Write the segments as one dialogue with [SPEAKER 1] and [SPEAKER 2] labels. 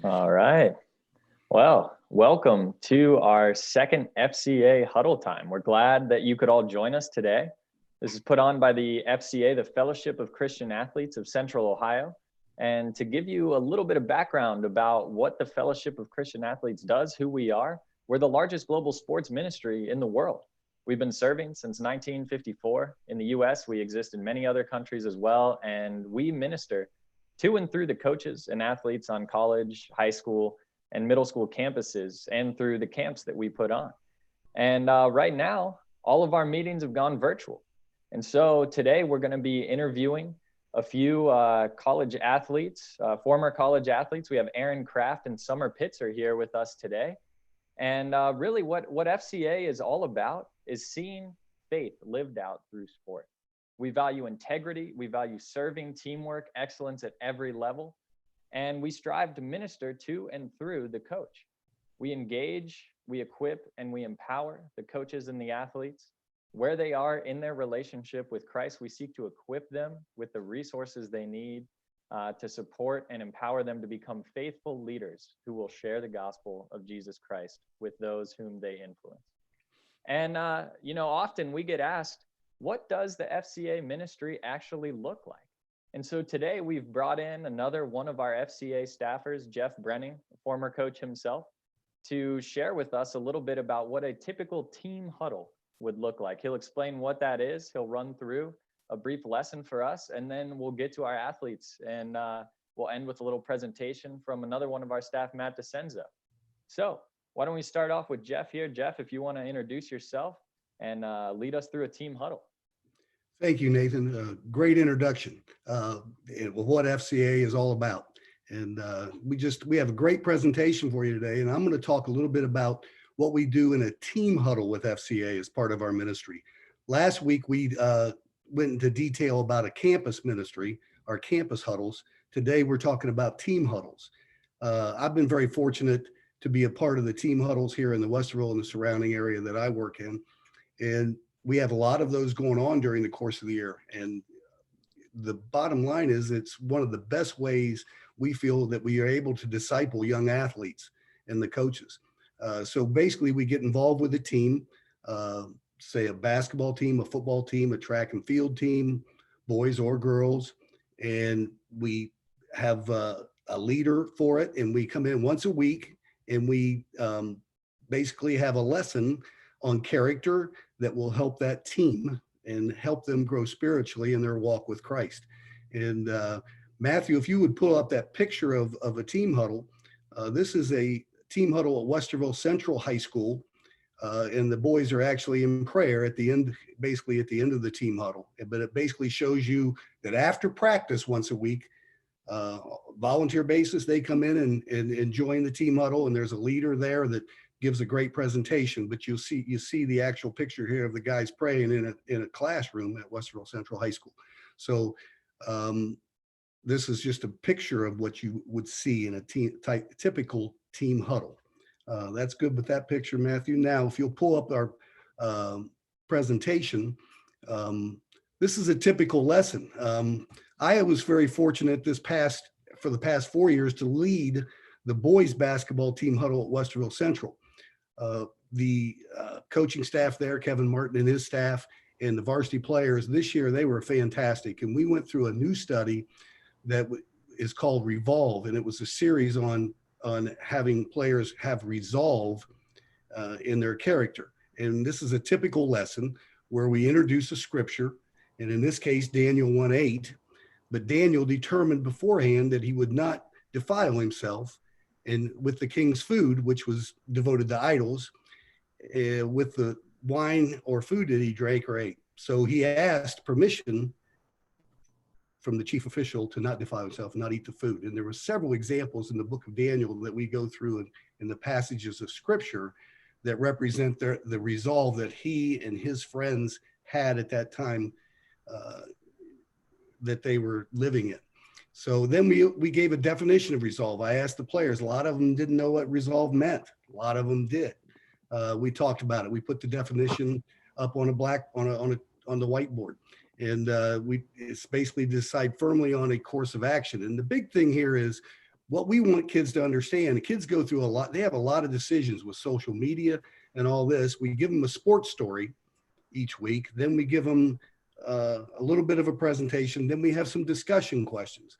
[SPEAKER 1] All right. Well, welcome to our second FCA Huddle Time. We're glad that you could all join us today. This is put on by the FCA, the Fellowship of Christian Athletes of Central Ohio. And to give you a little bit of background about what the Fellowship of Christian Athletes does, who we are, we're the largest global sports ministry in the world. We've been serving since 1954 in the US. We exist in many other countries as well. And we minister to and through the coaches and athletes on college, high school, and middle school campuses, and through the camps that we put on. And right now, all of our meetings have gone virtual. And so today we're going to be interviewing a few college athletes, former college athletes. We have Aaron Kraft and Summer Pitzer here with us today. And really what FCA is all about is seeing faith lived out through sport. We value integrity, we value serving, teamwork, excellence at every level, and we strive to minister to and through the coach. We engage, we equip, and we empower the coaches and the athletes. Where they are in their relationship with Christ, we seek to equip them with the resources they need to support and empower them to become faithful leaders who will share the gospel of Jesus Christ with those whom they influence. And, often we get asked, what does the FCA ministry actually look like? And so today we've brought in another one of our FCA staffers, Jeff Brenning, a former coach himself, to share with us a little bit about what a typical team huddle would look like. He'll explain what that is. He'll run through a brief lesson for us, and then we'll get to our athletes, and we'll end with a little presentation from another one of our staff, Matt DeCenzo. So why don't we start off with Jeff here. Jeff, if you want to introduce yourself and lead us through a team huddle.
[SPEAKER 2] Thank you, Nathan. Great introduction of what FCA is all about. And we have a great presentation for you today. And I'm going to talk a little bit about what we do in a team huddle with FCA as part of our ministry. Last week, we went into detail about a campus ministry, our campus huddles. Today, we're talking about team huddles. I've been very fortunate to be a part of the team huddles here in the Westerville and the surrounding area that I work in. And we have a lot of those going on during the course of the year. And the bottom line is it's one of the best ways we feel that we are able to disciple young athletes and the coaches. So basically we get involved with a team, say a basketball team, a football team, a track and field team, boys or girls. And we have a leader for it. And we come in once a week and we basically have a lesson on character that will help that team and help them grow spiritually in their walk with Christ. And Matthew, if you would pull up that picture of a team huddle, this is a team huddle at Westerville Central High School. And the boys are actually in prayer at the end, basically at the end of the team huddle. But it basically shows you that after practice once a week, volunteer basis, they come in and join the team huddle, and there's a leader there that gives a great presentation. But you see the actual picture here of the guys praying in a classroom at Westerville Central High School. So this is just a picture of what you would see in a typical team huddle. That's good with that picture, Matthew. Now, if you'll pull up our presentation, this is a typical lesson. I was very fortunate for the past 4 years to lead the boys basketball team huddle at Westerville Central. The coaching staff there, Kevin Martin and his staff, and the varsity players this year, they were fantastic. And we went through a new study that is called Revolve, and it was a series on having players have resolve in their character. And this is a typical lesson where we introduce a scripture, and in this case, Daniel 1:8. But Daniel determined beforehand that he would not defile himself and with the king's food, which was devoted to idols, with the wine or food that he drank or ate. So he asked permission from the chief official to not defile himself and not eat the food. And there were several examples in the book of Daniel that we go through in the passages of scripture that represent the resolve that he and his friends had at that time that they were living in. So then we gave a definition of resolve. I asked the players, a lot of them didn't know what resolve meant. A lot of them did. We talked about it. We put the definition up on the whiteboard. And it's basically decide firmly on a course of action. And the big thing here is what we want kids to understand, the kids go through a lot. They have a lot of decisions with social media and all this. We give them a sports story each week. Then we give them a little bit of a presentation. Then we have some discussion questions.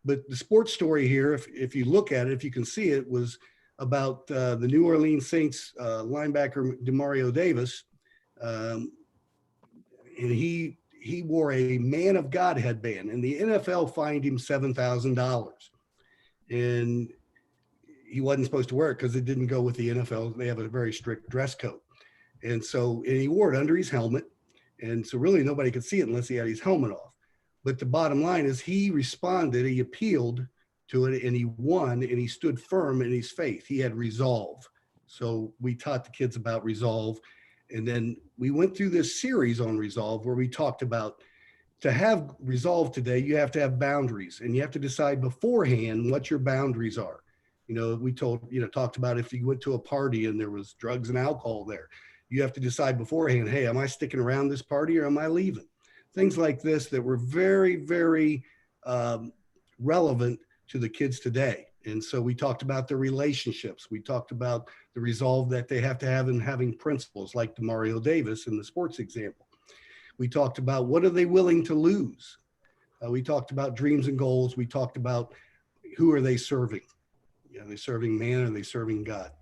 [SPEAKER 2] But the sports story here, if you look at it, if you can see it, was about the New Orleans Saints linebacker Demario Davis. And he wore a Man of God headband, and the NFL fined him $7,000. And he wasn't supposed to wear it because it didn't go with the NFL. They have a very strict dress code. And he wore it under his helmet. And so really nobody could see it unless he had his helmet off. But the bottom line is he responded, he appealed to it, and he won, and he stood firm in his faith. He had resolve. So we taught the kids about resolve. And then we went through this series on resolve where we talked about, to have resolve today, you have to have boundaries, and you have to decide beforehand what your boundaries are. We talked about if you went to a party and there was drugs and alcohol there, you have to decide beforehand, hey, am I sticking around this party or am I leaving? Things like this that were very, very relevant to the kids today. And so we talked about the relationships. We talked about the resolve that they have to have in having principles, like Demario Davis in the sports example. We talked about what are they willing to lose. We talked about dreams and goals. We talked about who are they serving. Are they serving man? Or are they serving God?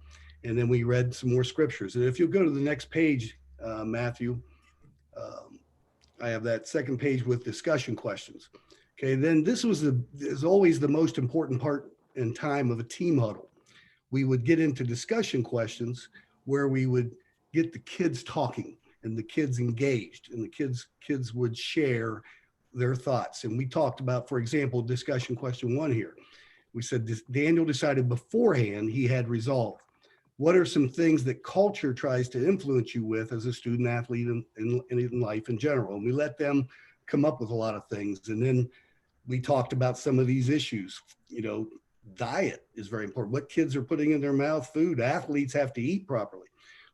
[SPEAKER 2] And then we read some more scriptures. And if you'll go to the next page, Matthew, I have that second page with discussion questions. Okay, then this is always the most important part in time of a team huddle. We would get into discussion questions where we would get the kids talking and the kids engaged, and the kids would share their thoughts. And we talked about, for example, discussion question 1 here. We said Daniel decided beforehand he had resolve. What are some things that culture tries to influence you with as a student athlete in life in general? And we let them come up with a lot of things. And then we talked about some of these issues. Diet is very important. What kids are putting in their mouth, food. Athletes have to eat properly.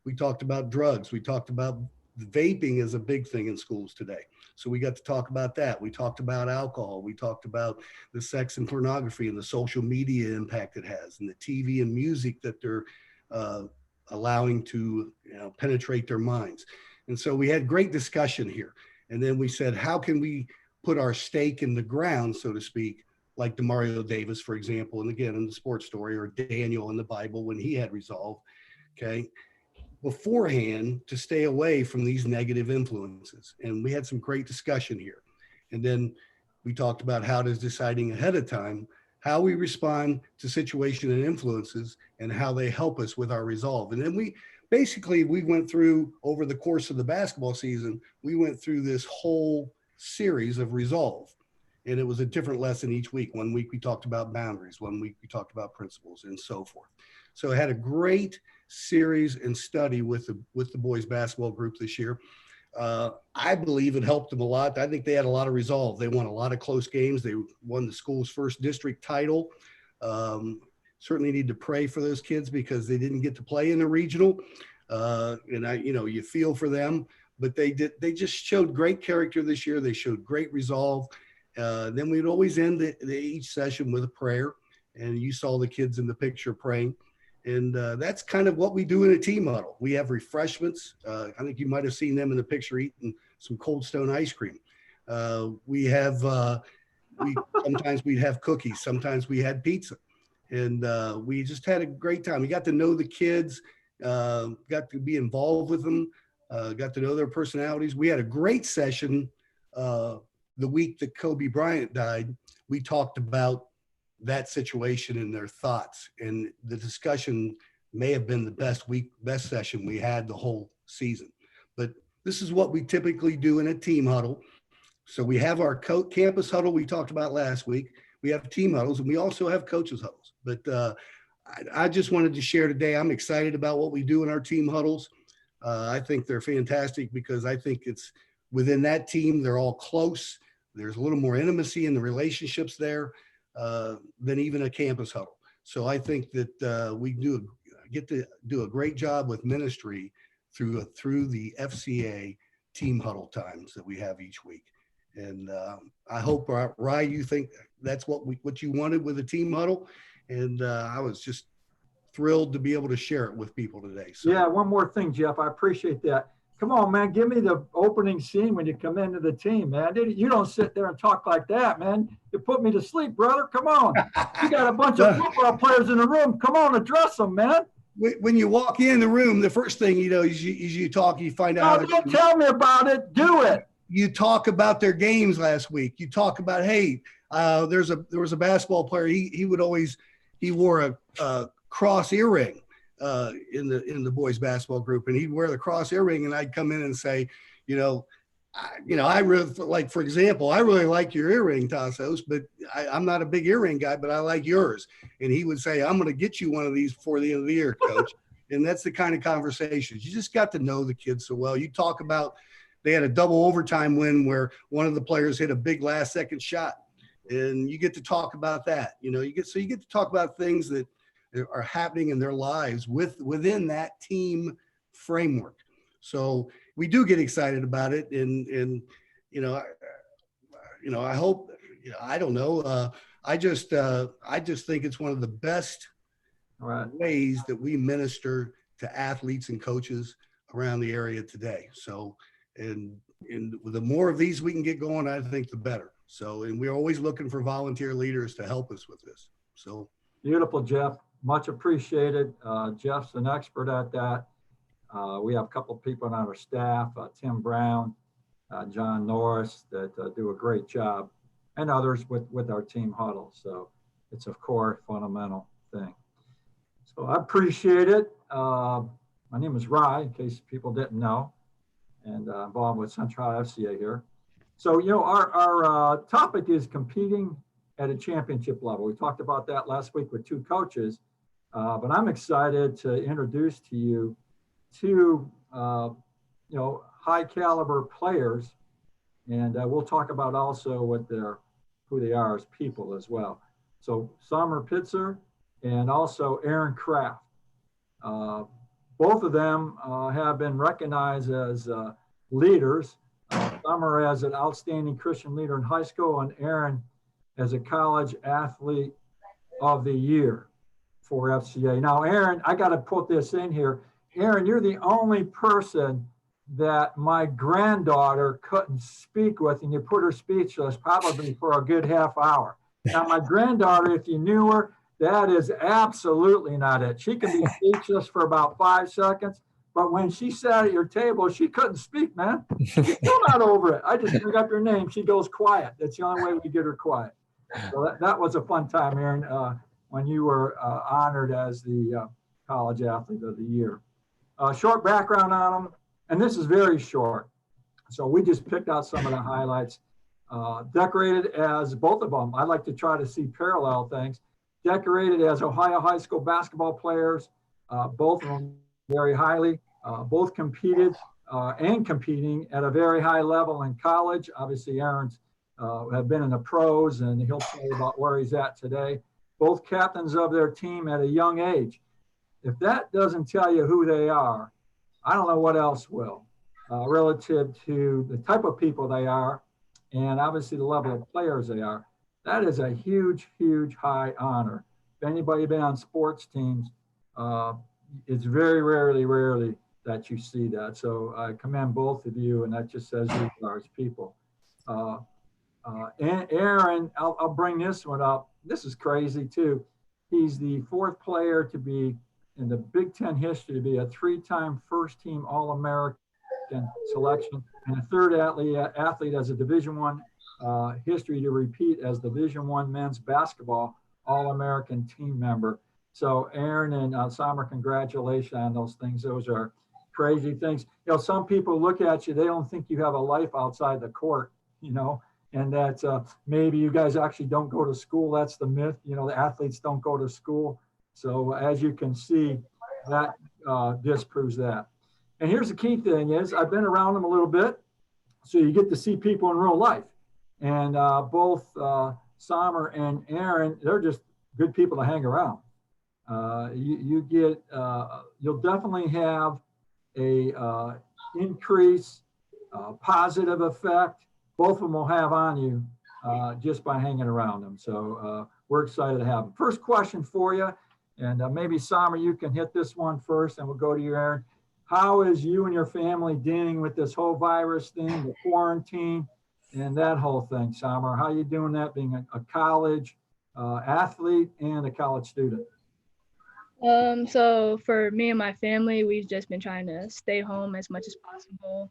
[SPEAKER 2] We talked about drugs. We talked about vaping is a big thing in schools today. So we got to talk about that. We talked about alcohol. We talked about the sex and pornography and the social media impact it has, and the TV and music that they're allowing to penetrate their minds. And so we had great discussion here. And then we said, how can we put our stake in the ground, so to speak, like Demario Davis, for example, and again in the sports story, or Daniel in the Bible when he had resolve, okay, beforehand, to stay away from these negative influences. And we had some great discussion here. And then we talked about how does deciding ahead of time, how we respond to situation and influences, and how they help us with our resolve. And then we went through, over the course of the basketball season, we went through this whole series of resolve. And it was a different lesson each week. 1 week we talked about boundaries. 1 week we talked about principles, and so forth. So I had a great series and study with the boys basketball group this year. I believe it helped them a lot. I think they had a lot of resolve. They won a lot of close games. They won the school's first district title. Certainly need to pray for those kids because they didn't get to play in the regional. You feel for them, but they just showed great character this year. They showed great resolve. Then we'd always end each session with a prayer, and you saw the kids in the picture praying. And that's kind of what we do in a team huddle. We have refreshments. I think you might have seen them in the picture eating some Cold Stone ice cream. Sometimes we'd have cookies. Sometimes we had pizza. And we just had a great time. We got to know the kids, got to be involved with them, got to know their personalities. We had a great session the week that Kobe Bryant died. We talked about that situation and their thoughts, and the discussion may have been the best session we had the whole season. But this is what we typically do in a team huddle. So we have our campus huddle we talked about last week. We have team huddles, and we also have coaches huddles. But I just wanted to share today, I'm excited about what we do in our team huddles. I think they're fantastic because I think it's within that team, they're all close. There's a little more intimacy in the relationships there than even a campus huddle. So I think that we get to do a great job with ministry through the FCA team huddle times that we have each week. And I hope, Rye, you think that's what you wanted with a team huddle. And I was just thrilled to be able to share it with people today. So.
[SPEAKER 3] Yeah, one more thing, Jeff. I appreciate that. Come on, man. Give me the opening scene when you come into the team, man. You don't sit there and talk like that, man. You put me to sleep, brother. Come on. You got a bunch of football players in the room. Come on, address them, man.
[SPEAKER 2] When you walk in the room, the first thing you know is you talk. You find out.
[SPEAKER 3] No, don't tell me about it. Do it.
[SPEAKER 2] You talk about their games last week. You talk about, hey, there was a basketball player. He wore a cross earring in the boys basketball group, and he'd wear the cross earring, and I'd come in and say, I really like, for example, I really like your earring, Tassos, but I'm not a big earring guy, but I like yours. And he would say, I'm going to get you one of these before the end of the year, coach. And that's the kind of conversations. You just got to know the kids so well. You talk about, they had a double overtime win where one of the players hit a big last second shot, and you get to talk about that. You get to talk about things that are happening in their lives within that team framework. So we do get excited about it. And I hope, I don't know. I just think it's one of the best ways that we minister to athletes and coaches around the area today. So, and the more of these we can get going, I think the better. So, and we're always looking for volunteer leaders to help us with this. So
[SPEAKER 3] beautiful, Jeff. Much appreciated. Jeff's an expert at that. We have a couple of people on our staff, Tim Brown, John Norris, that do a great job, and others with our team Huddle. So it's a core fundamental thing. So I appreciate it. My name is Rye, in case people didn't know, and involved with Central FCA here. So, our topic is competing at a championship level. We talked about that last week with two coaches, but I'm excited to introduce to you two, high caliber players, and we'll talk about also who they are as people as well. So Summer Pitzer and also Aaron Kraft. Both of them have been recognized as leaders. Summer as an outstanding Christian leader in high school, and Aaron as a college athlete of the year for FCA. Now, Aaron, I got to put this in here. Aaron, you're the only person that my granddaughter couldn't speak with, and you put her speechless probably for a good half hour. Now, my granddaughter, if you knew her, that is absolutely not it. She can be speechless for about 5 seconds, but when she sat at your table, she couldn't speak, man. She's still not over it. I just bring up your name. She goes quiet. That's the only way we get her quiet. So that was a fun time, Aaron, when you were honored as the college athlete of the year. Short background on them, and this is very short. So we just picked out some of the highlights. Decorated as both of them, I like to try to see parallel things. Decorated as Ohio high school basketball players, both of them very highly, both competed and competing at a very high level in college. Obviously, Aaron's have been in the pros, and he'll tell you about where he's at today. Both captains of their team at a young age. If that doesn't tell you who they are, I don't know what else will, relative to the type of people they are, and obviously the level of players they are. That is a huge, huge high honor. If anybody been on sports teams, it's very rarely that you see that. So I commend both of you, and that just says who you are as people. And Aaron, I'll bring this one up. This is crazy too. He's the fourth player to be in the Big Ten history to be a 3-time first-team All-American selection, and a third athlete as a Division I history to repeat as Division I men's basketball All-American team member. So Aaron and Summer, congratulations on those things. Those are crazy things. Some people look at you, they don't think you have a life outside the court, and that maybe you guys actually don't go to school. That's the myth. The athletes don't go to school. So as you can see, that disproves that. And here's the key thing is I've been around them a little bit, so you get to see people in real life. And both Summer and Aaron, they're just good people to hang around. You'll definitely have a increase, positive effect. Both of them will have on you just by hanging around them. So we're excited to have them. First question for you, and maybe Summer, you can hit this one first, and we'll go to you, Aaron. How is you and your family dealing with this whole virus thing, the quarantine, and that whole thing, Summer? How are you doing that, being a college athlete and a college student?
[SPEAKER 4] So for me and my family, we've just been trying to stay home as much as possible.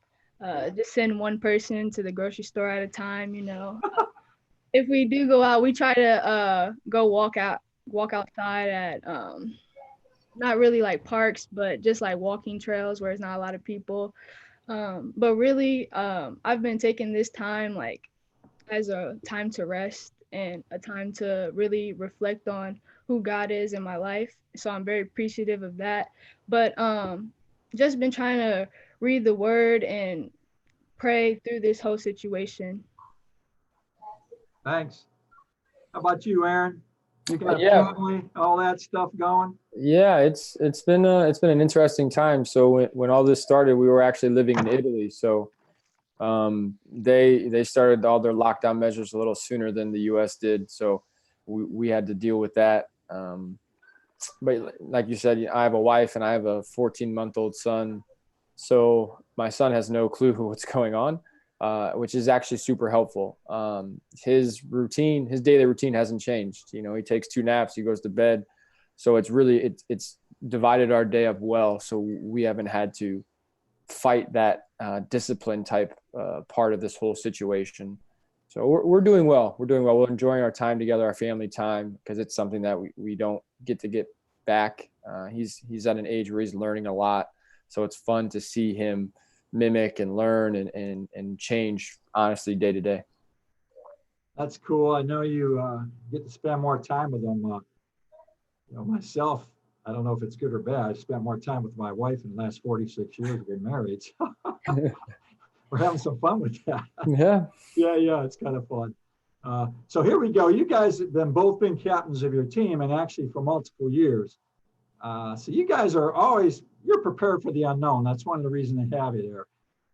[SPEAKER 4] Just send one person to the grocery store at a time, you know. If we do go out, we try to go walk outside at not really like parks, but just like walking trails where there's not a lot of people. But really, I've been taking this time like as a time to rest and a time to really reflect on who God is in my life. So I'm very appreciative of that. But just been trying to read the word and pray through this whole situation.
[SPEAKER 3] Thanks. How about you, Aaron? You got
[SPEAKER 5] Yeah.
[SPEAKER 3] family, all that stuff going?
[SPEAKER 5] Yeah, it's been an interesting time. So when all this started, we were actually living in Italy. So they started all their lockdown measures a little sooner than the U.S. did. So we had to deal with that. But like you said, I have a wife and I have a 14-month-old son. So my son has no clue what's going on, which is actually super helpful. His daily routine hasn't changed. You know, he takes 2 naps, he goes to bed. So it's divided our day up well. So we haven't had to fight that discipline type part of this whole situation. So we're doing well. We're doing well. We're enjoying our time together, our family time, because it's something that we don't get back. He's at an age where he's learning a lot. So it's fun to see him mimic and learn and change, honestly, day to day.
[SPEAKER 3] That's cool. I know you get to spend more time with them. Myself, I don't know if it's good or bad. I spent more time with my wife in the last 46 years we've been married. So we're having some fun with that.
[SPEAKER 5] Yeah.
[SPEAKER 3] Yeah, it's kind of fun. So here we go. You guys have both been captains of your team, and actually for multiple years. So you guys you're prepared for the unknown. That's one of the reasons they have you there.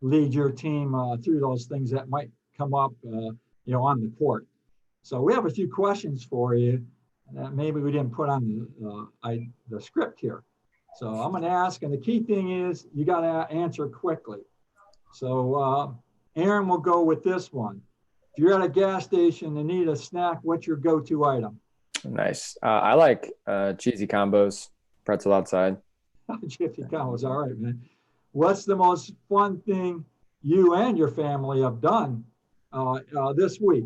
[SPEAKER 3] Lead your team through those things that might come up, on the court. So we have a few questions for you that maybe we didn't put on the script here. So I'm going to ask, and the key thing is you got to answer quickly. So Aaron will go with this one. If you're at a gas station and need a snack, what's your go-to item?
[SPEAKER 5] Nice. I like cheesy combos, pretzel outside.
[SPEAKER 3] Jiffy combos, all right, man. What's the most fun thing you and your family have done this week?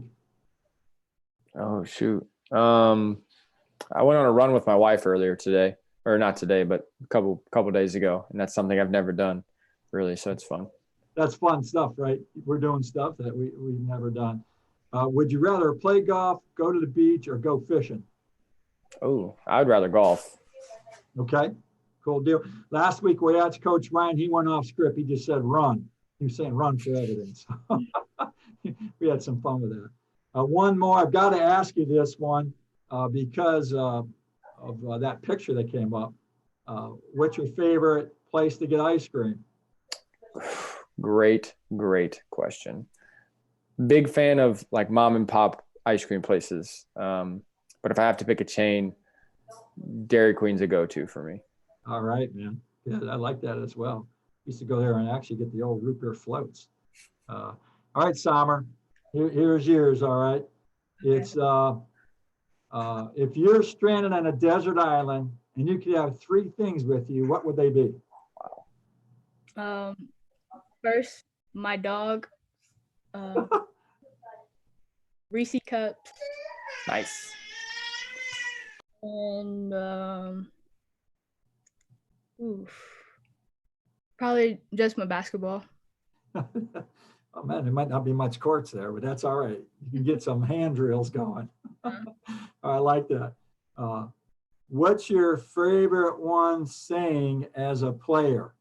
[SPEAKER 5] Oh, shoot. I went on a run with my wife earlier today, or not today, but a couple days ago. And that's something I've never done really. So it's fun.
[SPEAKER 3] That's fun stuff, right? We're doing stuff that we've never done. Would you rather play golf, go to the beach, or go fishing?
[SPEAKER 5] Oh, I'd rather golf.
[SPEAKER 3] Okay, cool deal. Last week we asked Coach Ryan, he went off script. He just said run. He was saying run for evidence. We had some fun with that. One more, I've got to ask you this one because of that picture that came up. What's your favorite place to get ice cream?
[SPEAKER 5] Great question. Big fan of like mom and pop ice cream places. But if I have to pick a chain, Dairy Queen's a go-to for me.
[SPEAKER 3] All right, man. Yeah, I like that as well. Used to go there and actually get the old root beer floats. All right, Sommer, here's yours. All right. It's if you're stranded on a desert island and you could have 3 things with you, what would they be?
[SPEAKER 4] First, my dog, Reese cups,
[SPEAKER 5] Nice.
[SPEAKER 4] and probably just my basketball.
[SPEAKER 3] Oh man, there might not be much courts there, but that's all right. You can get some hand drills going. I like that. What's your favorite one saying as a player?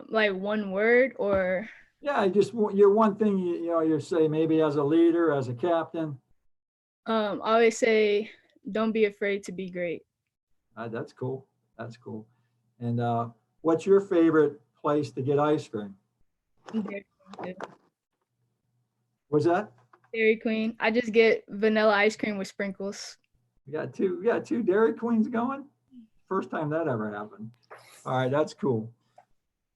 [SPEAKER 4] Like one word or?
[SPEAKER 3] Yeah, just your one thing you say maybe as a leader, as a captain.
[SPEAKER 4] I always say, don't be afraid to be great.
[SPEAKER 3] That's cool. That's cool. And what's your favorite place to get ice cream? What's that?
[SPEAKER 4] Dairy Queen. I just get vanilla ice cream with sprinkles.
[SPEAKER 3] We got two Dairy Queens going. First time that ever happened. All right, that's cool.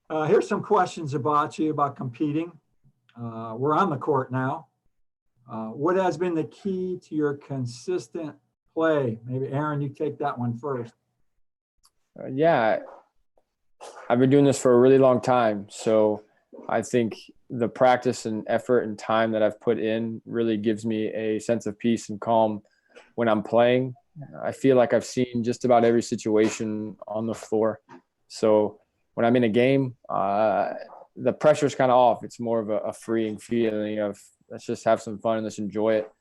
[SPEAKER 3] Here's some questions about you about competing. We're on the court now. What has been the key to your consistent play? Maybe Aaron, you take that one first.
[SPEAKER 5] Yeah, I've been doing this for a really long time. So I think the practice and effort and time that I've put in really gives me a sense of peace and calm when I'm playing. I feel like I've seen just about every situation on the floor. So when I'm in a game, the pressure's kind of off. It's more of a freeing feeling of let's just have some fun and let's enjoy it.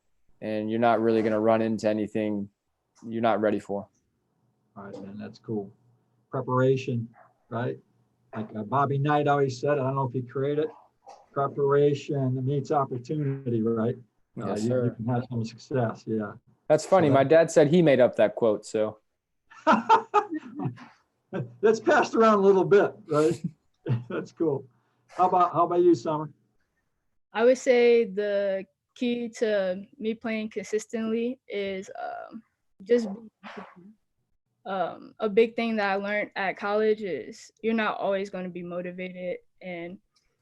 [SPEAKER 5] And you're not really going to run into anything you're not ready for.
[SPEAKER 3] All right, man, that's cool. Preparation, right? Like Bobby Knight always said, I don't know if he created it, preparation meets opportunity, right?
[SPEAKER 5] Yes,
[SPEAKER 3] you
[SPEAKER 5] sir.
[SPEAKER 3] can have some success, yeah.
[SPEAKER 5] That's funny.
[SPEAKER 3] So
[SPEAKER 5] My dad said he made up that quote. So
[SPEAKER 3] that's passed around a little bit, right? That's cool. How about you, Summer?
[SPEAKER 4] I would say the key to me playing consistently is just being disciplined. A big thing that I learned at college is you're not always going to be motivated, and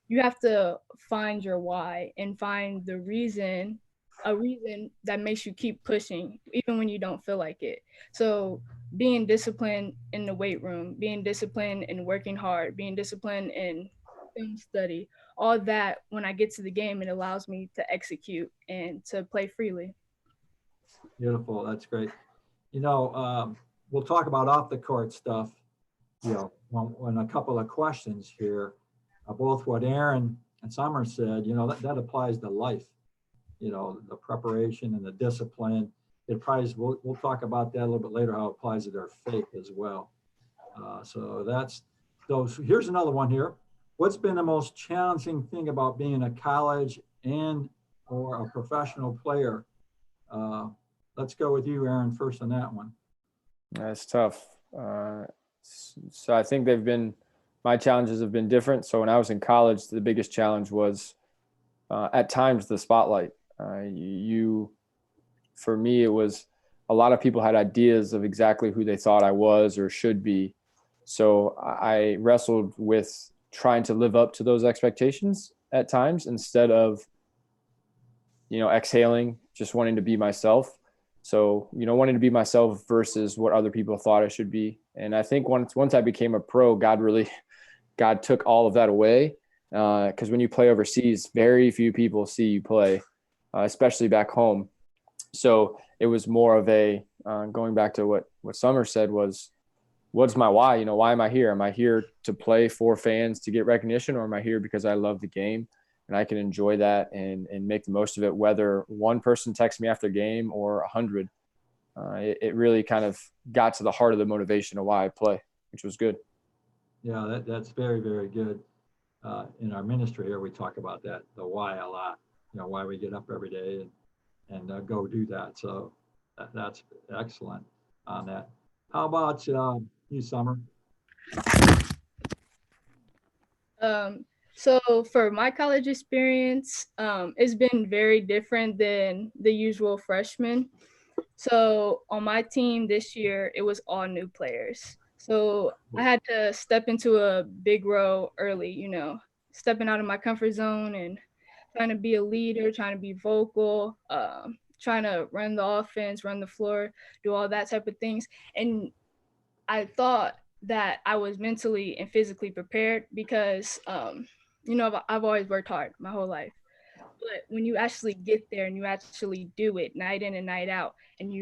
[SPEAKER 4] you have to find your why and find a reason that makes you keep pushing even when you don't feel like it. So being disciplined in the weight room, being disciplined in working hard, being disciplined in film study, all that, when I get to the game, it allows me to execute and to play freely.
[SPEAKER 3] Beautiful, that's great. We'll talk about off the court stuff, when a couple of questions here, both what Aaron and Summer said, that applies to life, the preparation and the discipline. It applies, we'll talk about that a little bit later, how it applies to their faith as well. So here's another one here. What's been the most challenging thing about being a college and or a professional player? Let's go with you, Aaron, first on that one.
[SPEAKER 5] that's tough. So I think my challenges have been different. So when I was in college, the biggest challenge was at times the spotlight. For me, it was a lot of people had ideas of exactly who they thought I was or should be. So I wrestled with trying to live up to those expectations at times instead of, exhaling, just wanting to be myself. So, wanting to be myself versus what other people thought I should be. And I think once I became a pro, God took all of that away. Because when you play overseas, very few people see you play, especially back home. So it was more of a, going back to what Summer said was, what's my why? Why am I here? Am I here to play for fans to get recognition, or am I here because I love the game and I can enjoy that and make the most of it, whether one person texts me after a game or 100? It really kind of got to the heart of the motivation of why I play, which was good.
[SPEAKER 3] Yeah, that's very, very good. In our ministry here, we talk about that, the why a lot, why we get up every day and go do that. So that's excellent on that. How about you, Summer?
[SPEAKER 4] So for my college experience, it's been very different than the usual freshman. So on my team this year, it was all new players. So I had to step into a big role early, stepping out of my comfort zone and trying to be a leader, trying to be vocal, trying to run the offense, run the floor, do all that type of things. And I thought that I was mentally and physically prepared because, I've always worked hard my whole life. But when you actually get there and you actually do it night in and night out, and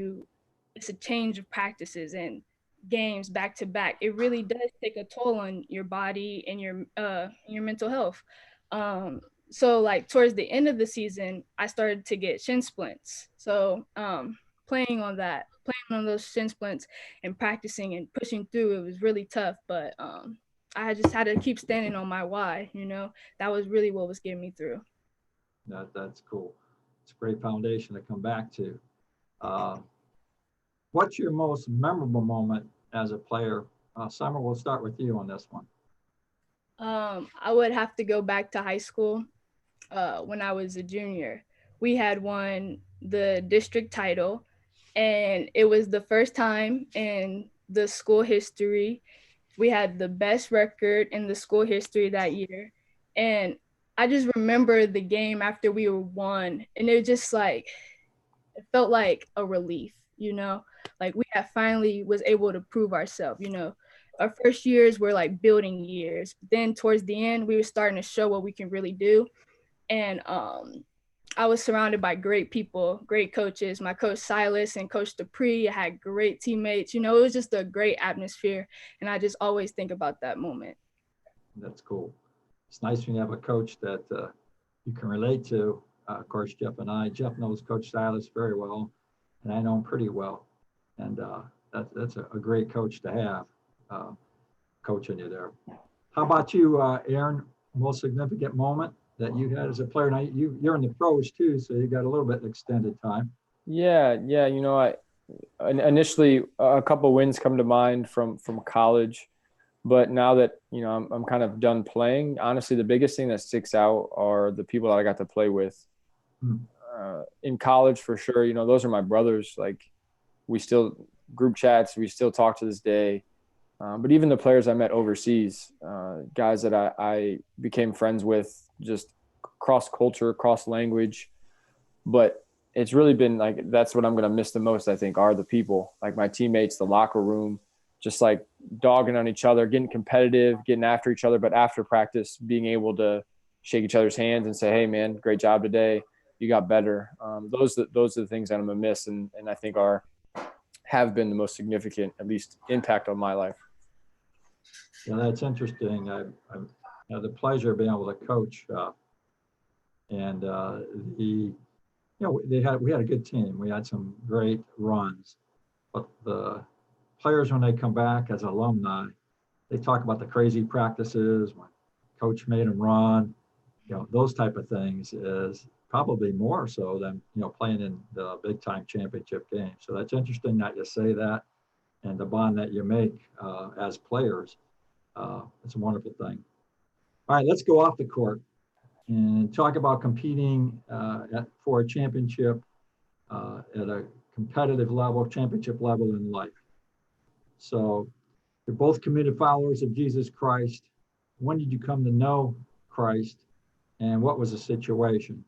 [SPEAKER 4] it's a change of practices and games back to back, it really does take a toll on your body and your mental health. So like towards the end of the season, I started to get shin splints. So playing on those shin splints and practicing and pushing through, it was really tough. But I just had to keep standing on my why. That was really what was getting me through.
[SPEAKER 3] That's cool. It's a great foundation to come back to. What's your most memorable moment as a player? Summer, we'll start with you on this one.
[SPEAKER 4] I would have to go back to high school. when I was a junior. We had won the district title, and it was the first time in the school history. We had the best record in the school history that year. And I just remember the game after we were won, and it was just like, it felt like a relief, like we had finally was able to prove ourselves. Our first years were like building years. Then towards the end, we were starting to show what we can really do. And I was surrounded by great people, great coaches. My coach Silas and Coach Dupree, I had great teammates. It was just a great atmosphere. And I just always think about that moment.
[SPEAKER 3] That's cool. It's nice when you have a coach that you can relate to. Of course, Jeff knows Coach Silas very well, and I know him pretty well. And that's a great coach to have, coaching you there. How about you, Aaron? Most significant moment that you had as a player? Now you're in the pros too, so you got a little bit of extended time.
[SPEAKER 5] Yeah. Initially a couple of wins come to mind from college, but now that I'm kind of done playing, honestly, the biggest thing that sticks out are the people that I got to play with. In college, for sure. Those are my brothers. Like, we still group chats, we still talk to this day. But even the players I met overseas, guys that I became friends with, just cross culture, cross language. But it's really been like, that's what I'm going to miss the most, I think, are the people, like my teammates, the locker room, just like dogging on each other, getting competitive, getting after each other. But after practice, being able to shake each other's hands and say, hey, man, great job today. You got better. Those are the things that I'm going to miss, and I think have been the most significant, at least, impact on my life.
[SPEAKER 3] Yeah, that's interesting. I had the pleasure of being able to coach, and we had a good team. We had some great runs, but the players, when they come back as alumni, they talk about the crazy practices when coach made them run. Those type of things is probably more so than playing in the big time championship game. So that's interesting that you say that, and the bond that you make as players. It's a wonderful thing. All right, let's go off the court and talk about competing for a championship at a competitive level, championship level in life. So you're both committed followers of Jesus Christ. When did you come to know Christ, and what was the situation?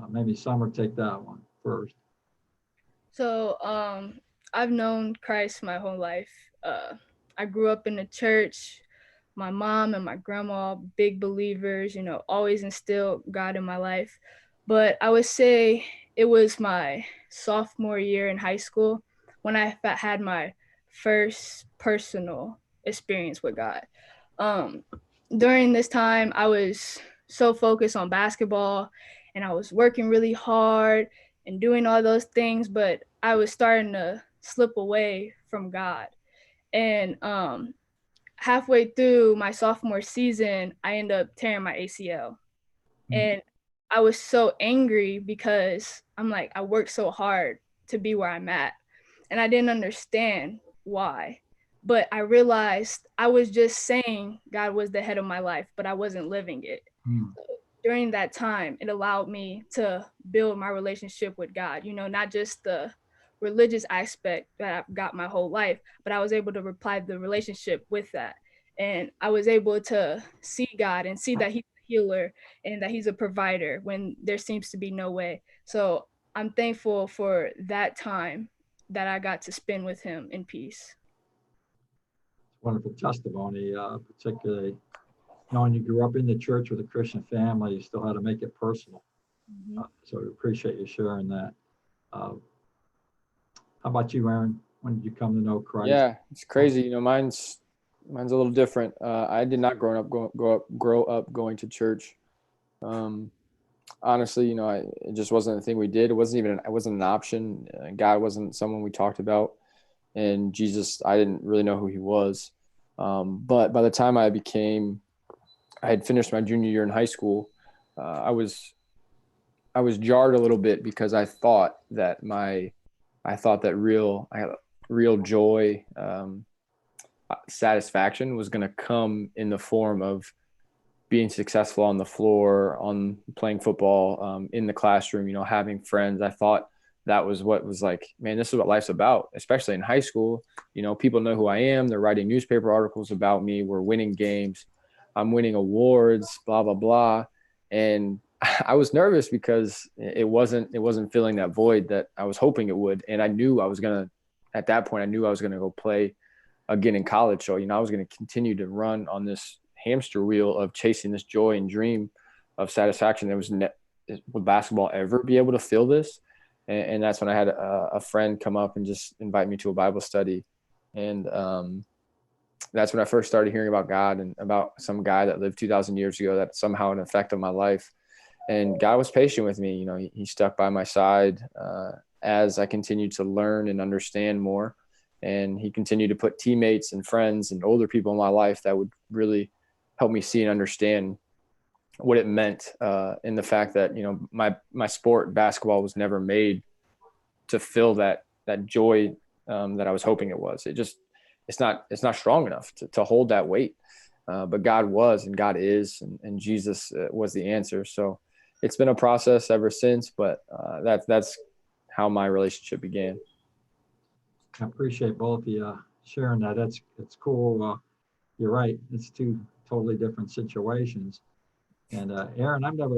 [SPEAKER 3] Maybe Summer, take that one first.
[SPEAKER 4] So I've known Christ my whole life. I grew up in the church. My mom and my grandma, big believers, always instilled God in my life. But I would say it was my sophomore year in high school when I had my first personal experience with God. During this time, I was so focused on basketball, and I was working really hard and doing all those things, but I was starting to slip away from God. And halfway through my sophomore season, I ended up tearing my ACL. And I was so angry because I'm like, I worked so hard to be where I'm at, and I didn't understand why. But I realized I was just saying God was the head of my life, but I wasn't living it. So during that time, it allowed me to build my relationship with God, not just the religious aspect that I've got my whole life, but I was able to reply the relationship with that. And I was able to see God and see that he's a healer and that he's a provider when there seems to be no way. So I'm thankful for that time that I got to spend with him in peace.
[SPEAKER 3] Wonderful testimony, particularly knowing you grew up in the church with a Christian family, you still had to make it personal. So we appreciate you sharing that. How about you, Aaron? When did you come to know Christ?
[SPEAKER 5] Yeah, it's crazy. Mine's a little different. I did not grow up going to church. Honestly, it just wasn't a thing we did. It wasn't an option. God wasn't someone we talked about, and Jesus, I didn't really know who he was. But by the time I had finished my junior year in high school, I was jarred a little bit because I thought that real joy, satisfaction was going to come in the form of being successful on the floor, on playing football, in the classroom, having friends. I thought that was what was like, man, this is what life's about, especially in high school. People know who I am. They're writing newspaper articles about me. We're winning games. I'm winning awards, blah, blah, blah. And I was nervous because it wasn't filling that void that I was hoping it would. And I knew at that point, I knew I was going to go play again in college. So, I was going to continue to run on this hamster wheel of chasing this joy and dream of satisfaction. Would basketball ever be able to fill this? And that's when I had a friend come up and just invite me to a Bible study. And that's when I first started hearing about God and about some guy that lived 2,000 years ago that somehow had an effect on my life. And God was patient with me. He stuck by my side as I continued to learn and understand more. And he continued to put teammates and friends and older people in my life that would really help me see and understand what it meant, in the fact that, my sport, basketball, was never made to fill that joy that I was hoping it was. It's not strong enough to hold that weight. But God was, and God is, and Jesus was the answer. So it's been a process ever since, but that's how my relationship began.
[SPEAKER 3] I appreciate both of you sharing that. It's cool. You're right. It's two totally different situations. And Aaron, I don't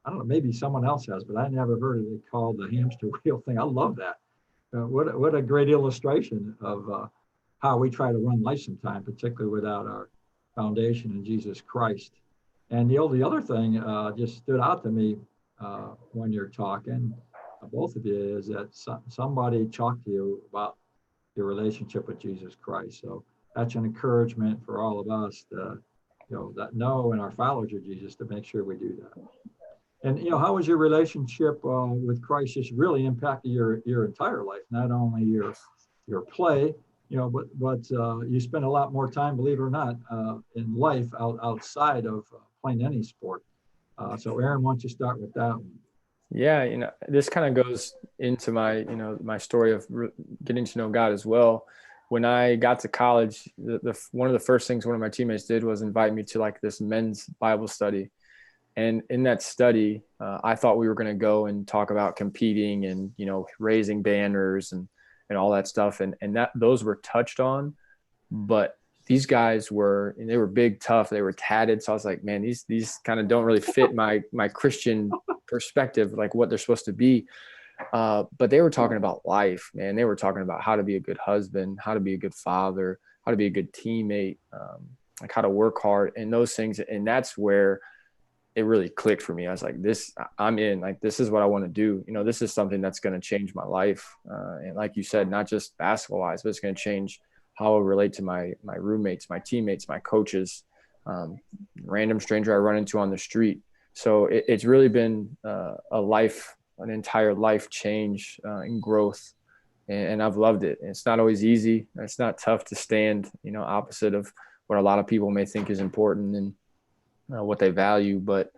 [SPEAKER 3] know, maybe someone else has, but I never heard of it called the hamster wheel thing. I love that. What a great illustration of how we try to run life sometimes, particularly without our foundation in Jesus Christ. And the other thing just stood out to me when you're talking, both of you, is that somebody talked to you about your relationship with Jesus Christ. So that's an encouragement for all of us to, that know and are followers of Jesus, to make sure we do that. And how has your relationship with Christ just really impacted your entire life? Not only your play, but you spend a lot more time, believe it or not, in life outside of playing any sport. So Aaron, why don't you start with that one?
[SPEAKER 5] Yeah, this kind of goes into my, my story of getting to know God as well. When I got to college, one of the first things one of my teammates did was invite me to like this men's Bible study. And in that study, I thought we were going to go and talk about competing and, raising banners and all that stuff. And those were touched on, but these guys they were big, tough, they were tatted. So I was like, man, these kind of don't really fit my Christian perspective, like what they're supposed to be. But they were talking about life, man. They were talking about how to be a good husband, how to be a good father, how to be a good teammate, like how to work hard and those things. And that's where it really clicked for me. I was like, I'm in, like, this is what I want to do. This is something that's going to change my life. And like you said, not just basketball wise, but it's going to change how I relate to my roommates, my teammates, my coaches, random stranger I run into on the street. So it's really been an entire life change and growth. And I've loved it. It's not always easy. It's not tough to stand, opposite of what a lot of people may think is important and what they value, but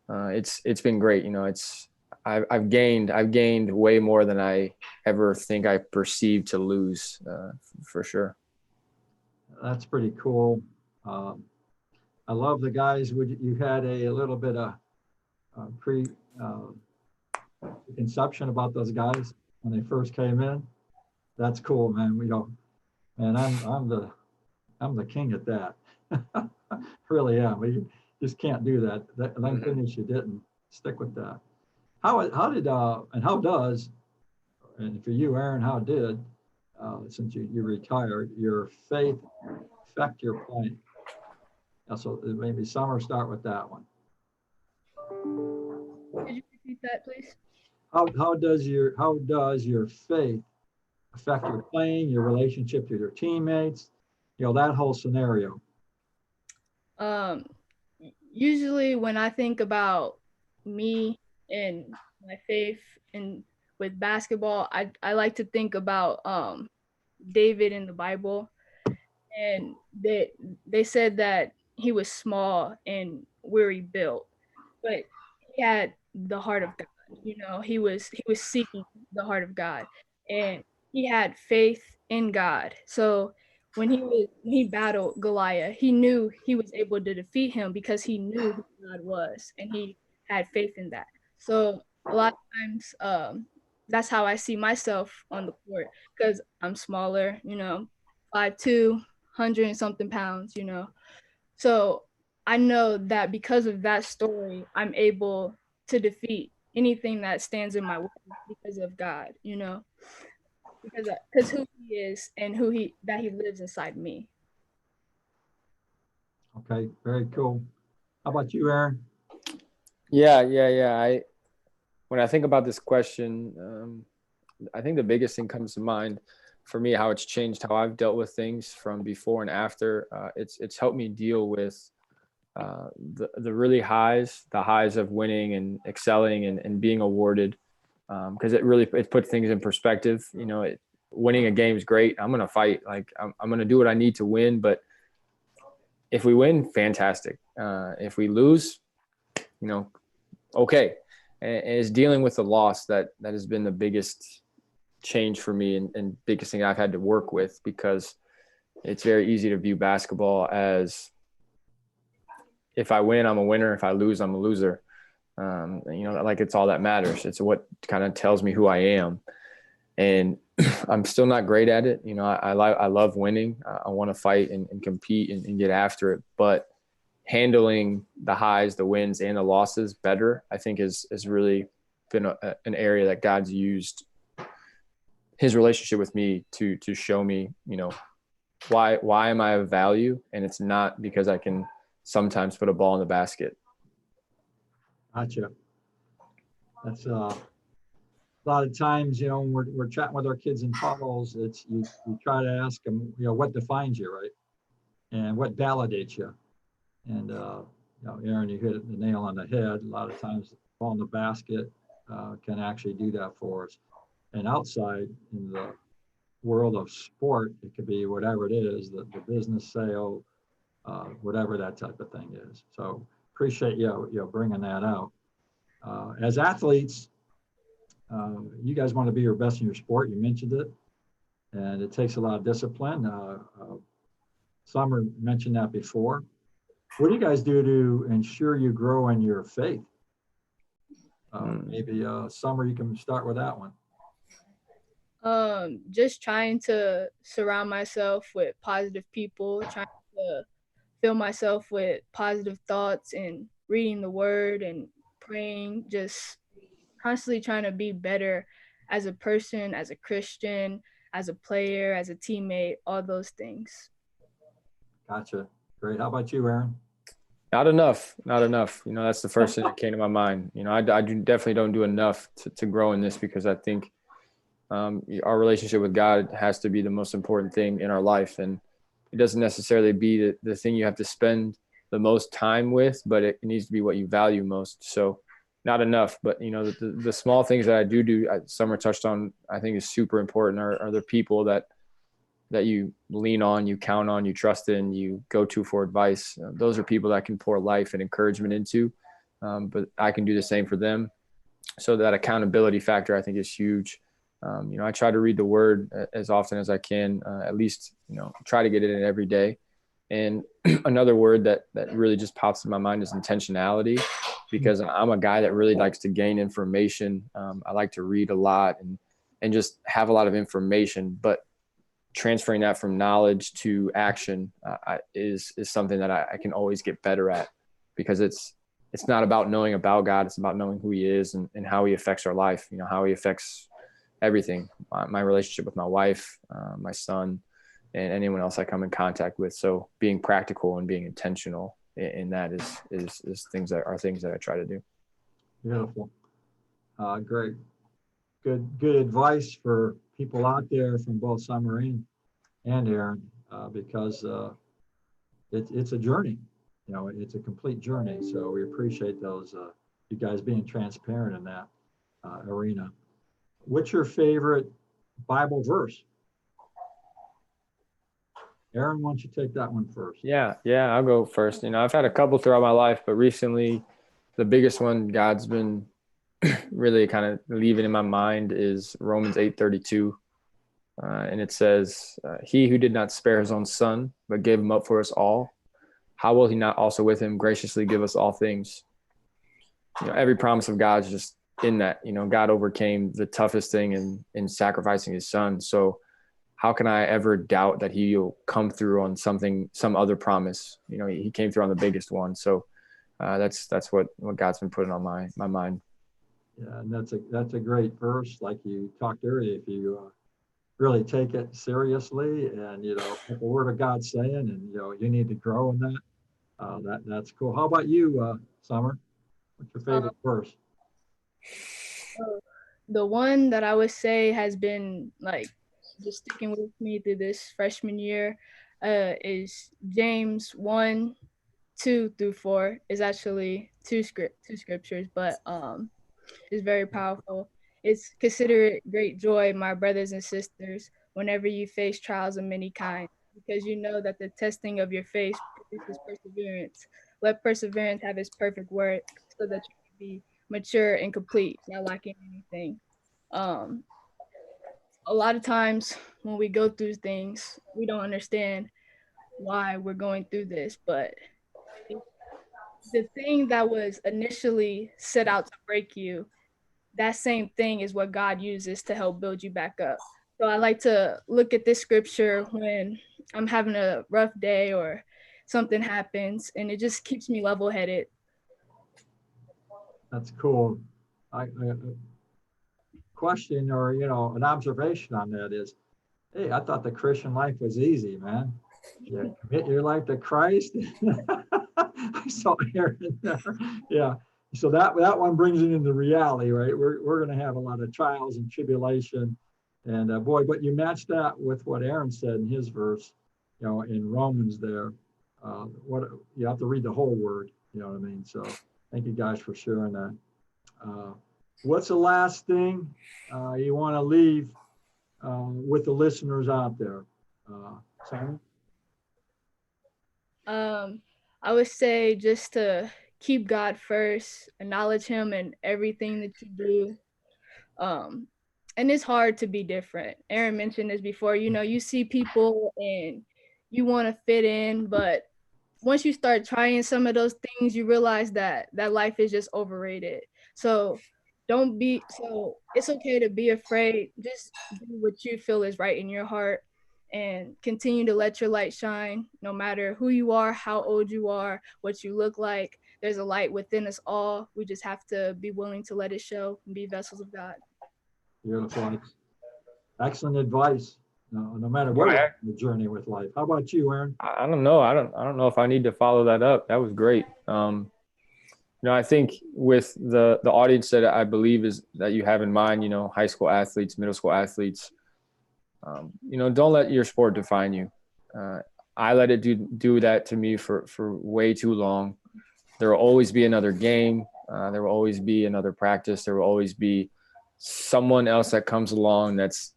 [SPEAKER 5] it's been great. I've gained way more than I ever think I perceived to lose, for sure.
[SPEAKER 3] That's pretty cool. I love the guys. You had a little bit of conception about those guys when they first came in. That's cool, man. Man, I'm the king at that. Really am. You just can't do that. Thank goodness you didn't stick with that. How did and how does, and for you, Aaron, how did, since you retired, your faith affect your playing? So maybe Summer, start with that one.
[SPEAKER 4] Could you repeat that, please?
[SPEAKER 3] How does your faith affect your playing, your relationship to your teammates, that whole scenario?
[SPEAKER 4] Usually when I think about me and my faith and with basketball, I like to think about David in the Bible, and they said that he was small and weary built, but he had the heart of God. He was seeking the heart of God, and he had faith in God. So when he battled Goliath, he knew he was able to defeat him because he knew who God was and he had faith in that. So a lot of times, that's how I see myself on the court because I'm smaller, 5'2", 100 and something pounds, So I know that because of that story, I'm able to defeat anything that stands in my way because of God, because who he is and that he lives inside me.
[SPEAKER 3] Okay, very cool. How about you, Aaron?
[SPEAKER 5] Yeah. When I think about this question, I think the biggest thing comes to mind for me, how it's changed how I've dealt with things from before and after. It's helped me deal with the really highs, the highs of winning and excelling and being awarded, because it puts things in perspective. Winning a game is great. I'm gonna fight. Like I'm gonna do what I need to win. But if we win, fantastic. If we lose, okay. And it's dealing with the loss that has been the biggest change for me and biggest thing I've had to work with, because it's very easy to view basketball as, if I win, I'm a winner. If I lose, I'm a loser. Like it's all that matters. It's what kind of tells me who I am. And I'm still not great at it. I love winning. I want to fight and compete and get after it. But handling the highs, the wins, and the losses better, I think has really been an area that God's used his relationship with me to show me, why am I of value? And it's not because I can sometimes put a ball in the basket.
[SPEAKER 3] Gotcha. That's a lot of times, when we're chatting with our kids in Huddles, it's you try to ask them, what defines you, right? And what validates you. And Aaron, you hit the nail on the head. A lot of times, the ball in the basket can actually do that for us. And outside in the world of sport, it could be whatever it is, the business sale, whatever that type of thing is. So appreciate you bringing that out. As athletes, you guys want to be your best in your sport. You mentioned it, and it takes a lot of discipline. Summer mentioned that before. What do you guys do to ensure you grow in your faith? Maybe Summer, you can start with that one.
[SPEAKER 4] Just trying to surround myself with positive people, trying to fill myself with positive thoughts and reading the word and praying, just constantly trying to be better as a person, as a Christian, as a player, as a teammate, all those things.
[SPEAKER 3] Gotcha. Great. How about you, Aaron?
[SPEAKER 5] Not enough. That's the first thing that came to my mind. I definitely don't do enough to grow in this, because I think our relationship with God has to be the most important thing in our life. And it doesn't necessarily be the thing you have to spend the most time with, but it needs to be what you value most. So not enough, but the small things that I do, Summer touched on, I think is super important, are the people that you lean on, you count on, you trust in, you go to for advice. Those are people that can pour life and encouragement into, but I can do the same for them. So that accountability factor, I think, is huge. I try to read the word as often as I can, at least, try to get it in every day. And another word that really just pops in my mind is intentionality, because I'm a guy that really likes to gain information. I like to read a lot and just have a lot of information, but transferring that from knowledge to action is something that I can always get better at, because it's not about knowing about God. It's about knowing who he is and how he affects our life, how he affects everything, my relationship with my wife, my son, and anyone else I come in contact with. So being practical and being intentional in that is things that I try to do.
[SPEAKER 3] Beautiful. Great. Good advice for people out there from both Summer and Aaron, because it's a journey. It's a complete journey. So we appreciate those you guys being transparent in that arena. What's your favorite Bible verse? Aaron, why don't you take that one first?
[SPEAKER 5] Yeah, I'll go first. I've had a couple throughout my life, but recently the biggest one God's been really kind of leaving in my mind is Romans 8:32. and it says, he who did not spare his own son, but gave him up for us all, how will he not also with him graciously give us all things? Every promise of God is just in that. God overcame the toughest thing in sacrificing his son. So how can I ever doubt that he'll come through on some other promise? He came through on the biggest one. So that's what God's been putting on my mind.
[SPEAKER 3] Yeah, and that's a great verse. Like you talked earlier, if you really take it seriously, and what the Word of God's saying, and you need to grow in that. That's cool. How about you, Summer? What's your favorite verse?
[SPEAKER 4] The one that I would say has been like just sticking with me through this freshman year is James 1:2-4. Is actually two scriptures, but it's very powerful. It's consider it great joy, my brothers and sisters, whenever you face trials of many kinds, because you know that the testing of your faith produces perseverance. Let perseverance have its perfect work, so that you can be mature and complete, not lacking anything. Um, a lot of times when we go through things, we don't understand why we're going through this, but the thing that was initially set out to break you, that same thing is what God uses to help build you back up. So I like to look at this scripture when I'm having a rough day or something happens, and it just keeps me level-headed.
[SPEAKER 3] That's cool. I question or an observation on that is, hey, I thought the Christian life was easy, man. You commit your life to Christ. I saw Aaron there. Yeah. So that one brings it into reality, right? We're going to have a lot of trials and tribulation, and boy, but you match that with what Aaron said in his verse, in Romans there. What you have to read the whole word, you know what I mean? So thank you guys for sharing that. What's the last thing you want to leave with the listeners out there? Simon?
[SPEAKER 4] I would say just to keep God first, acknowledge him in everything that you do. And it's hard to be different. Aaron mentioned this before, you see people and you want to fit in, but once you start trying some of those things, you realize that life is just overrated. So it's okay to be afraid. Just do what you feel is right in your heart and continue to let your light shine, no matter who you are, how old you are, what you look like. There's a light within us all. We just have to be willing to let it show and be vessels of God.
[SPEAKER 3] Beautiful. Excellent advice. No matter what the journey with life. How about you, Aaron?
[SPEAKER 5] I don't know. I don't know if I need to follow that up. That was great. I think with the audience that I believe is that you have in mind, high school athletes, middle school athletes, don't let your sport define you. I let it do that to me for way too long. There will always be another game. There will always be another practice. There will always be someone else that comes along that's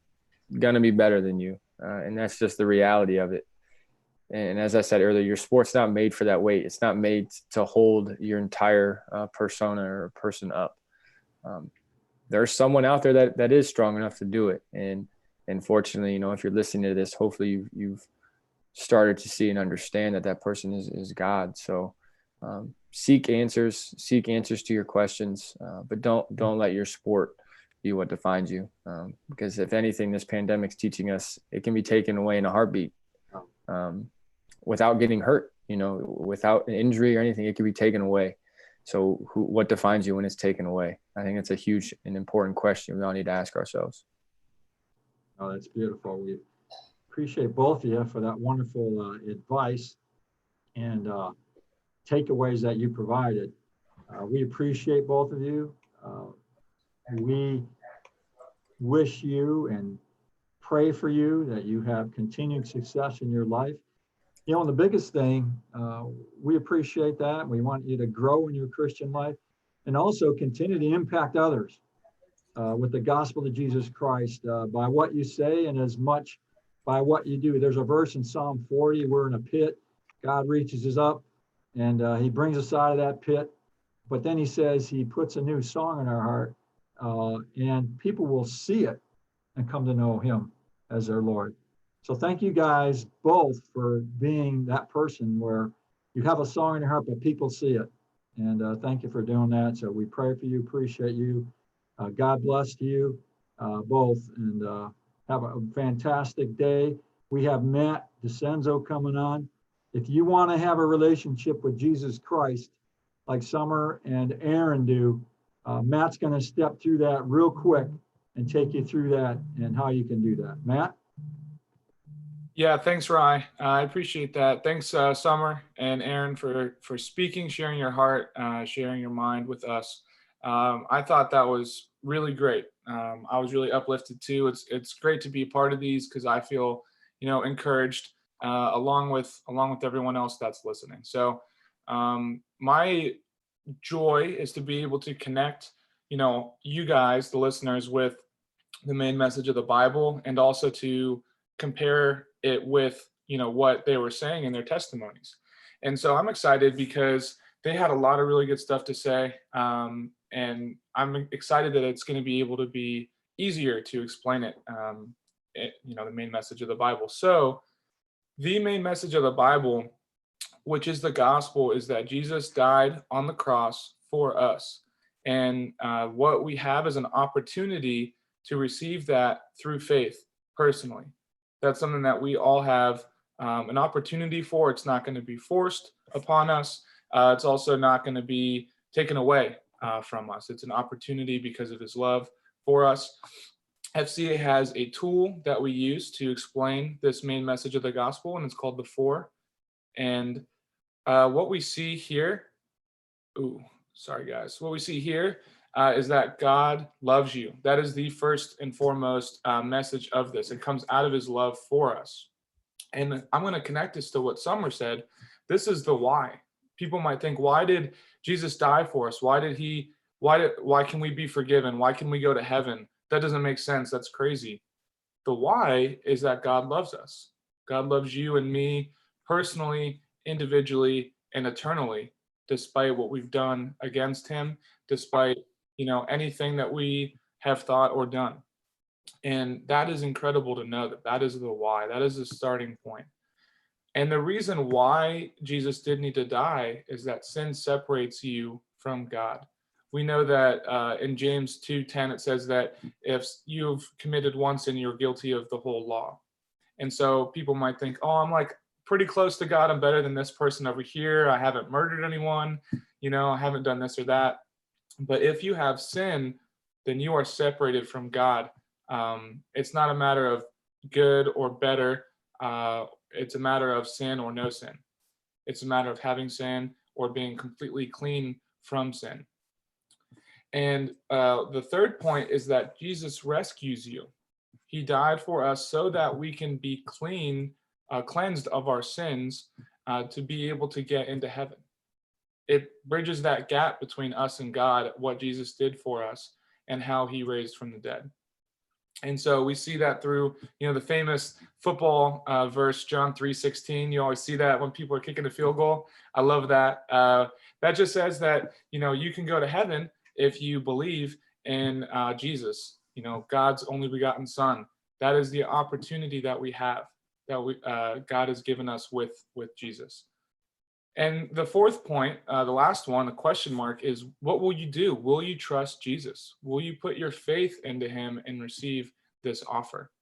[SPEAKER 5] going to be better than you. And that's just the reality of it. And as I said earlier, your sport's not made for that weight. It's not made to hold your entire persona or person up. There's someone out there that is strong enough to do it. And fortunately, if you're listening to this, hopefully you've started to see and understand that person is God. So seek answers to your questions, but don't let your sport be what defines you. Because if anything, this pandemic's teaching us it can be taken away in a heartbeat. Without getting hurt, without an injury or anything, it can be taken away. So what defines you when it's taken away? I think it's a huge and important question we all need to ask ourselves.
[SPEAKER 3] Oh, that's beautiful. We appreciate both of you for that wonderful advice and takeaways that you provided. We appreciate both of you. We wish you and pray for you that you have continued success in your life. And the biggest thing, we appreciate that. We want you to grow in your Christian life and also continue to impact others with the gospel of Jesus Christ by what you say and as much by what you do. There's a verse in Psalm 40, we're in a pit. God reaches us up and he brings us out of that pit. But then he says he puts a new song in our heart and people will see it and come to know him. as their Lord. So thank you guys both for being that person where you have a song in your heart, but people see it. And thank you for doing that. So we pray for you, appreciate you. God bless you both, and have a fantastic day. We have Matt DeCenzo coming on. If you want to have a relationship with Jesus Christ, like Summer and Aaron do, Matt's going to step through that real quick and take you through that and how you can do that. Matt?
[SPEAKER 6] Yeah, thanks, Rye. I appreciate that. Thanks, Summer and Aaron, for speaking, sharing your heart, sharing your mind with us. I thought that was really great. I was really uplifted too. It's great to be a part of these because I feel, encouraged along with everyone else that's listening. So my joy is to be able to connect, you guys, the listeners, with the main message of the Bible, and also to compare it with what they were saying in their testimonies. And so I'm excited because they had a lot of really good stuff to say, and I'm excited that it's going to be able to be easier to explain it, the main message of the Bible. So the main message of the Bible, which is the gospel, is that Jesus died on the cross for us, and what we have is an opportunity to receive that through faith personally. That's something that we all have an opportunity for. It's not going to be forced upon us. It's also not going to be taken away from us. It's an opportunity because of his love for us. FCA has a tool that we use to explain this main message of the gospel, and it's called the Four. And what we see here, what we see here is that God loves you. That is the first and foremost message of this. It comes out of his love for us. And I'm going to connect this to what Summer said. This is the why. People might think, why did Jesus die for us? Why can we be forgiven? Why can we go to heaven? That doesn't make sense. That's crazy. The why is that God loves us. God loves you and me personally, individually, and eternally, despite what we've done against him, despite anything that we have thought or done. And that is incredible to know that is the why. That is the starting point. And the reason why Jesus did need to die is that sin separates you from God. We know that in James 2:10, it says that if you've committed one sin, you're guilty of the whole law. And so people might think, oh, I'm like pretty close to God. I'm better than this person over here. I haven't murdered anyone. I haven't done this or that. But if you have sin, then you are separated from God. It's not a matter of good or better. It's a matter of sin or no sin. It's a matter of having sin or being completely clean from sin. And the third point is that Jesus rescues you. He died for us so that we can be cleansed of our sins, to be able to get into heaven. It bridges that gap between us and God, what Jesus did for us and how he raised from the dead. And so we see that through, the famous football verse, John 3:16. You always see that when people are kicking a field goal. I love that. That just says that, you can go to heaven if you believe in Jesus, God's only begotten Son. That is the opportunity that we have, that God has given us with Jesus. And the fourth point, the last one, the question mark, is what will you do? Will you trust Jesus? Will you put your faith into him and receive this offer?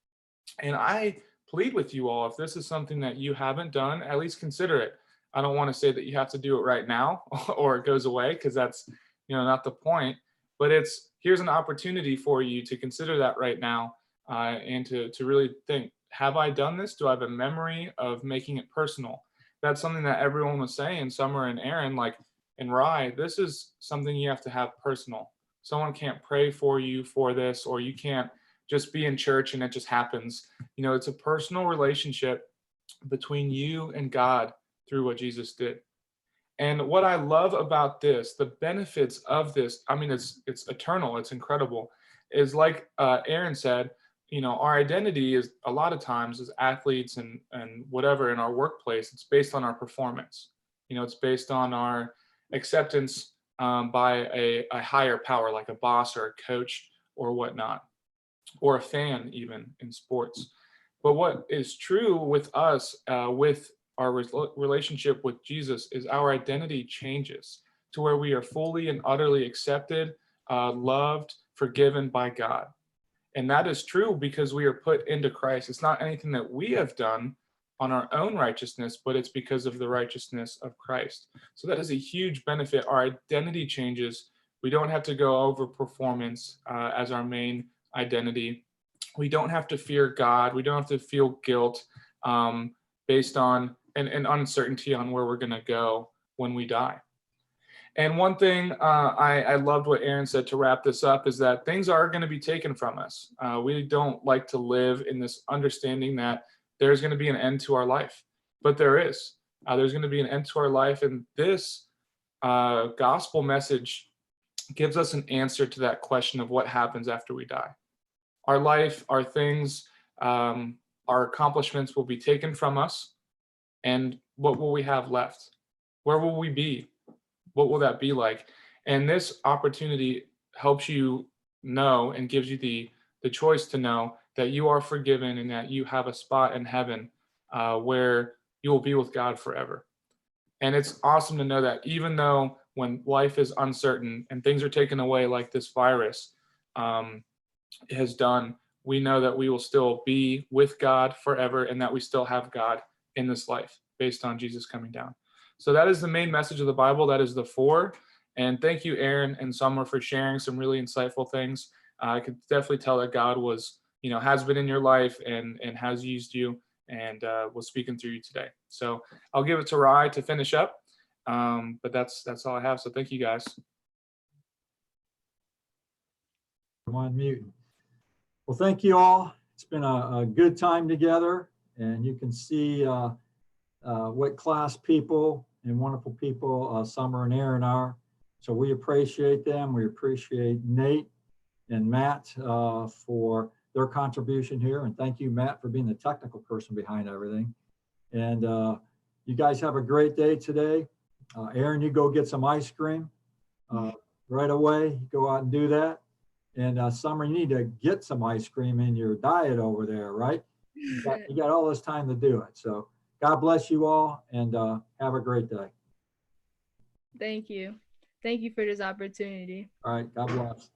[SPEAKER 6] And I plead with you all, if this is something that you haven't done, at least consider it. I don't want to say that you have to do it right now or it goes away, because that's not the point. But here's an opportunity for you to consider that right now, and to really think, have I done this? Do I have a memory of making it personal? That's something that everyone was saying, Summer and Aaron, and Rye, this is something you have to have personal. Someone can't pray for you for this, or you can't just be in church and it just happens. It's a personal relationship between you and God through what Jesus did. And what I love about this, the benefits of this, it's eternal, it's incredible, is like Aaron said, our identity is a lot of times as athletes and whatever in our workplace, it's based on our performance. It's based on our acceptance by a higher power, like a boss or a coach or whatnot, or a fan even in sports. But what is true with us, with our relationship with Jesus, is our identity changes to where we are fully and utterly accepted, loved, forgiven by God. And that is true because we are put into Christ. It's not anything that we have done on our own righteousness, but it's because of the righteousness of Christ. So that is a huge benefit. Our identity changes. We don't have to go over performance as our main identity. We don't have to fear God. We don't have to feel guilt based on an uncertainty on where we're going to go when we die. And one thing I loved what Aaron said to wrap this up is that things are going to be taken from us. We don't like to live in this understanding that there's going to be an end to our life, but there is. There's going to be an end to our life, and this gospel message gives us an answer to that question of what happens after we die. Our life, our things, our accomplishments will be taken from us, and what will we have left? Where will we be? What will that be like? And this opportunity helps you know and gives you the choice to know that you are forgiven and that you have a spot in heaven where you will be with God forever. And it's awesome to know that even though when life is uncertain and things are taken away like this virus has done, we know that we will still be with God forever and that we still have God in this life based on Jesus coming down. So that is the main message of the Bible. That is the 4. And thank you, Aaron and Summer, for sharing some really insightful things. I could definitely tell that God was, has been in your life and has used you and was speaking through you today. So I'll give it to Rye to finish up. But that's all I have. So thank you, guys.
[SPEAKER 3] I'm on mute. Well, thank you all. It's been a good time together, and you can see what class people and wonderful people Summer and Aaron are. So we appreciate them. We appreciate Nate and Matt for their contribution here. And thank you, Matt, for being the technical person behind everything. And you guys have a great day today. Aaron, you go get some ice cream right away. Go out and do that. And Summer, you need to get some ice cream in your diet over there, right? You got all this time to do it. So God bless you all, and have a great day.
[SPEAKER 4] Thank you. Thank you for this opportunity.
[SPEAKER 3] All right. God bless.